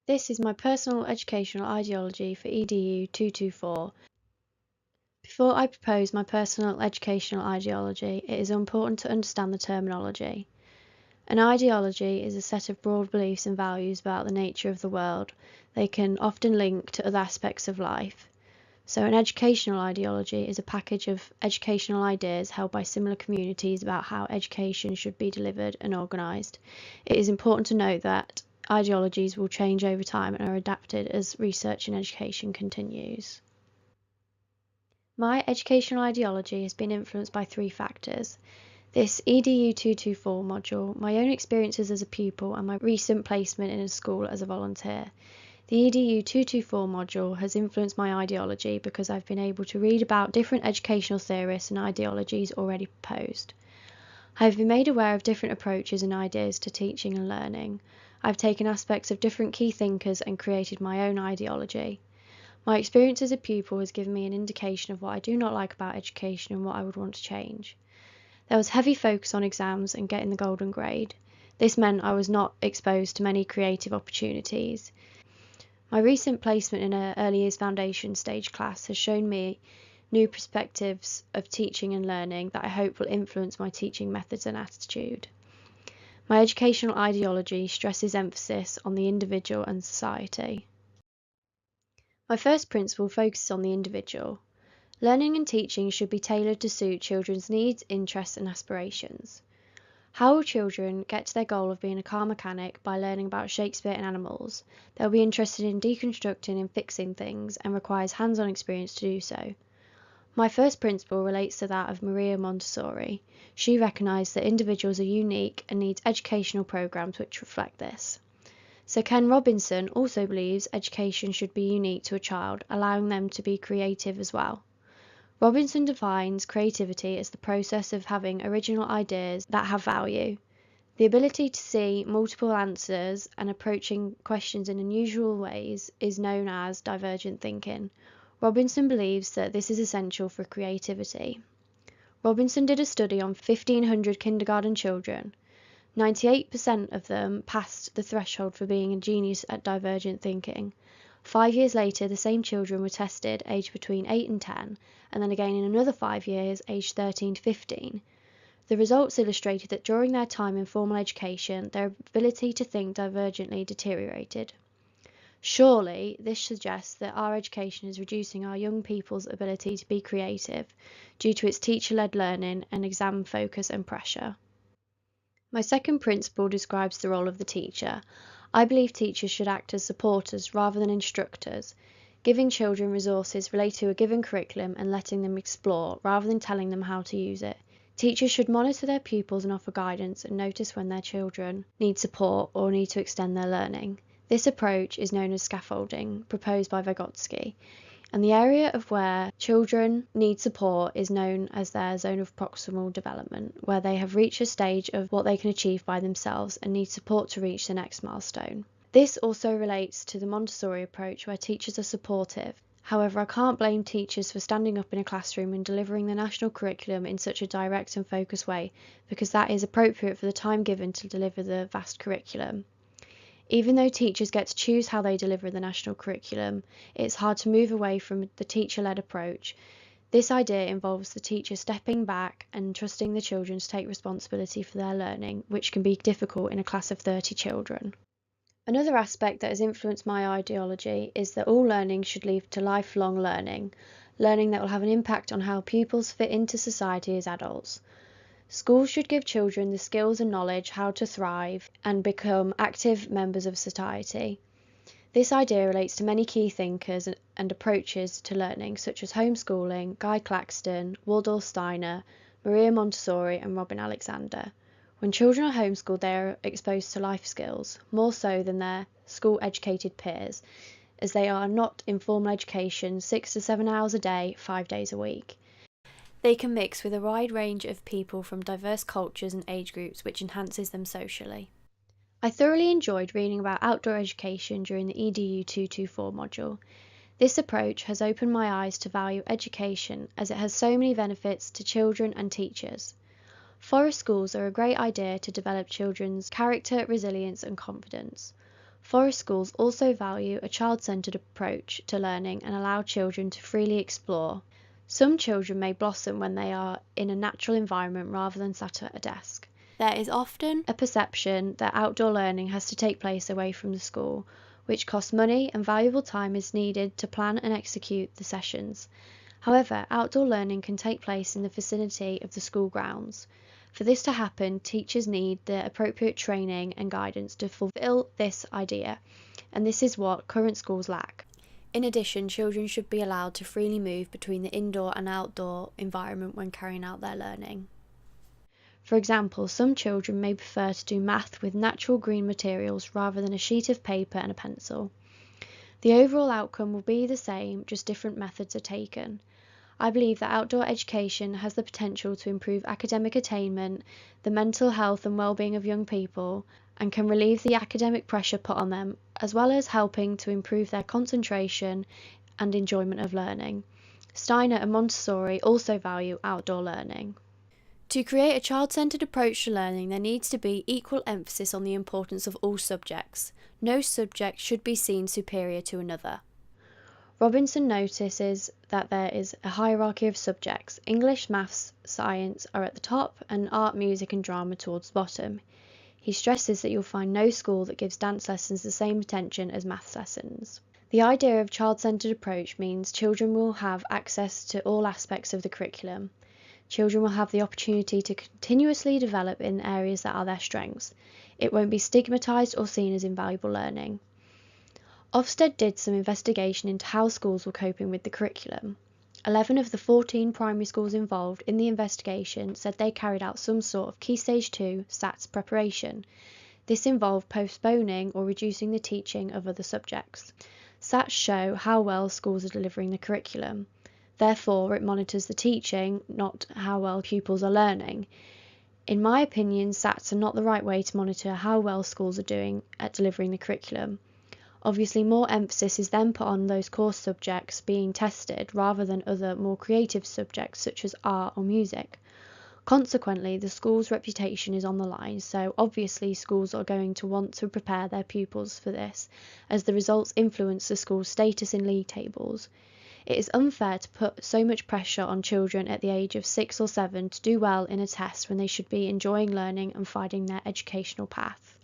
This is my personal educational ideology for EDU 224. Before I propose my personal educational ideology, it is important to understand the terminology. An ideology is a set of broad beliefs and values about the nature of the world. They can often link to other aspects of life. So an educational ideology is a package of educational ideas held by similar communities about how education should be delivered and organised. It is important to note that ideologies will change over time and are adapted as research in education continues. My educational ideology has been influenced by three factors. This EDU 224 module, my own experiences as a pupil, and my recent placement in a school as a volunteer. The EDU 224 module has influenced my ideology because I've been able to read about different educational theorists and ideologies already proposed. I have been made aware of different approaches and ideas to teaching and learning. I've taken aspects of different key thinkers and created my own ideology. My experience as a pupil has given me an indication of what I do not like about education and what I would want to change. There was heavy focus on exams and getting the golden grade. This meant I was not exposed to many creative opportunities. My recent placement in an early years foundation stage class has shown me new perspectives of teaching and learning that I hope will influence my teaching methods and attitude. My educational ideology stresses emphasis on the individual and society. My first principle focuses on the individual. Learning and teaching should be tailored to suit children's needs, interests, and aspirations. How will children get to their goal of being a car mechanic by learning about Shakespeare and animals? They'll be interested in deconstructing and fixing things and requires hands-on experience to do so. My first principle relates to that of Maria Montessori. She recognised that individuals are unique and needs educational programs which reflect this. Sir Ken Robinson also believes education should be unique to a child, allowing them to be creative as well. Robinson defines creativity as the process of having original ideas that have value. The ability to see multiple answers and approaching questions in unusual ways is known as divergent thinking. Robinson believes that this is essential for creativity. Robinson did a study on 1,500 kindergarten children. 98% of them passed the threshold for being a genius at divergent thinking. 5 years later, the same children were tested aged between 8 and 10, and then again in another 5 years, aged 13 to 15. The results illustrated that during their time in formal education, their ability to think divergently deteriorated. Surely, this suggests that our education is reducing our young people's ability to be creative due to its teacher-led learning and exam focus and pressure. My second principle describes the role of the teacher. I believe teachers should act as supporters rather than instructors, giving children resources related to a given curriculum and letting them explore rather than telling them how to use it. Teachers should monitor their pupils and offer guidance and notice when their children need support or need to extend their learning. This approach is known as scaffolding, proposed by Vygotsky, and the area of where children need support is known as their zone of proximal development, where they have reached a stage of what they can achieve by themselves and need support to reach the next milestone. This also relates to the Montessori approach, where teachers are supportive. However, I can't blame teachers for standing up in a classroom and delivering the national curriculum in such a direct and focused way, because that is appropriate for the time given to deliver the vast curriculum. Even though teachers get to choose how they deliver the national curriculum, it's hard to move away from the teacher-led approach. This idea involves the teacher stepping back and trusting the children to take responsibility for their learning, which can be difficult in a class of 30 children. Another aspect that has influenced my ideology is that all learning should lead to lifelong learning, learning that will have an impact on how pupils fit into society as adults. Schools should give children the skills and knowledge how to thrive and become active members of society. This idea relates to many key thinkers and approaches to learning, such as homeschooling, Guy Claxton, Waldorf Steiner, Maria Montessori, and Robin Alexander. When children are homeschooled, they are exposed to life skills, more so than their school-educated peers, as they are not in formal education 6 to 7 hours a day, 5 days a week. They can mix with a wide range of people from diverse cultures and age groups, which enhances them socially. I thoroughly enjoyed reading about outdoor education during the EDU 224 module. This approach has opened my eyes to value education as it has so many benefits to children and teachers. Forest schools are a great idea to develop children's character, resilience and confidence. Forest schools also value a child-centred approach to learning and allow children to freely explore. Some children may blossom when they are in a natural environment rather than sat at a desk. There is often a perception that outdoor learning has to take place away from the school, which costs money and valuable time is needed to plan and execute the sessions. However, outdoor learning can take place in the vicinity of the school grounds. For this to happen, teachers need the appropriate training and guidance to fulfill this idea, and this is what current schools lack. In addition, children should be allowed to freely move between the indoor and outdoor environment when carrying out their learning. For example, some children may prefer to do math with natural green materials rather than a sheet of paper and a pencil. The overall outcome will be the same, just different methods are taken. I believe that outdoor education has the potential to improve academic attainment, the mental health and well-being of young people, and can relieve the academic pressure put on them, as well as helping to improve their concentration and enjoyment of learning. Steiner and Montessori also value outdoor learning. To create a child-centred approach to learning, there needs to be equal emphasis on the importance of all subjects. No subject should be seen superior to another. Robinson notices that there is a hierarchy of subjects. English, maths, science are at the top, and art, music and drama towards the bottom. He stresses that you'll find no school that gives dance lessons the same attention as maths lessons. The idea of child-centred approach means children will have access to all aspects of the curriculum. Children will have the opportunity to continuously develop in areas that are their strengths. It won't be stigmatised or seen as invaluable learning. Ofsted did some investigation into how schools were coping with the curriculum. 11 of the 14 primary schools involved in the investigation said they carried out some sort of Key Stage 2 SATs preparation. This involved postponing or reducing the teaching of other subjects. SATs show how well schools are delivering the curriculum. Therefore, it monitors the teaching, not how well pupils are learning. In my opinion, SATs are not the right way to monitor how well schools are doing at delivering the curriculum. Obviously, more emphasis is then put on those core subjects being tested rather than other more creative subjects such as art or music. Consequently, the school's reputation is on the line, so obviously schools are going to want to prepare their pupils for this, as the results influence the school's status in league tables. It is unfair to put so much pressure on children at the age of 6 or 7 to do well in a test when they should be enjoying learning and finding their educational path.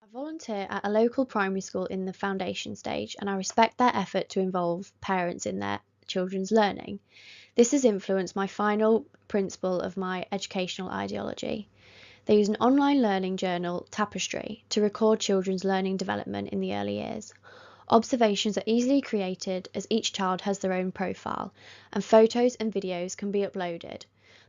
I volunteer at a local primary school in the foundation stage, and I respect their effort to involve parents in their children's learning. This has influenced my final principle of my educational ideology. They use an online learning journal, Tapestry, to record children's learning development in the early years. Observations are easily created as each child has their own profile, and photos and videos can be uploaded.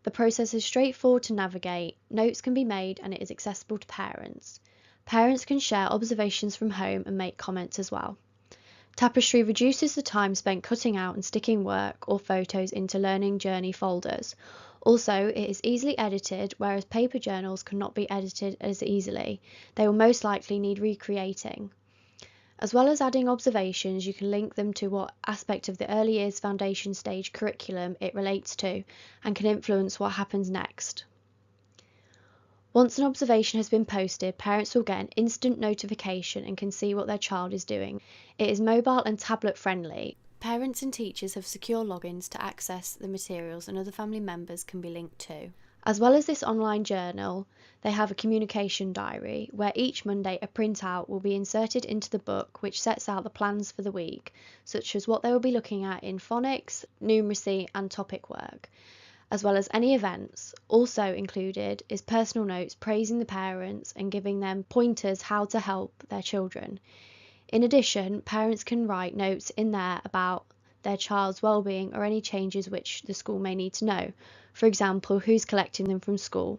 The process is straightforward to navigate, notes can be made, and it is accessible to parents. Parents can share observations from home and make comments as well. Tapestry reduces the time spent cutting out and sticking work or photos into learning journey folders. Also, it is easily edited, whereas paper journals cannot be edited as easily. They will most likely need recreating. As well as adding observations, you can link them to what aspect of the early years foundation stage curriculum it relates to and can influence what happens next. Once an observation has been posted, parents will get an instant notification and can see what their child is doing. It is mobile and tablet friendly. Parents and teachers have secure logins to access the materials, and other family members can be linked to. As well as this online journal, they have a communication diary where each Monday a printout will be inserted into the book, which sets out the plans for the week, such as what they will be looking at in phonics, numeracy and topic work, as well as any events. Also included is personal notes praising the parents and giving them pointers how to help their children. In addition, parents can write notes in there about their child's well-being or any changes which the school may need to know. For example, who's collecting them from school.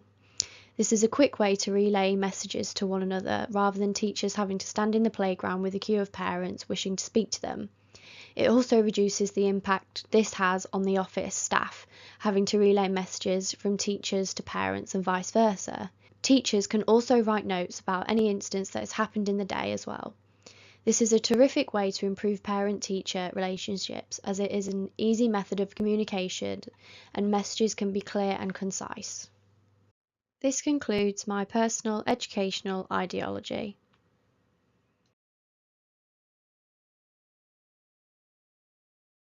This is a quick way to relay messages to one another rather than teachers having to stand in the playground with a queue of parents wishing to speak to them. It also reduces the impact this has on the office staff, having to relay messages from teachers to parents and vice versa. Teachers can also write notes about any incidents that has happened in the day as well. This is a terrific way to improve parent-teacher relationships, as it is an easy method of communication and messages can be clear and concise. This concludes my personal educational ideology.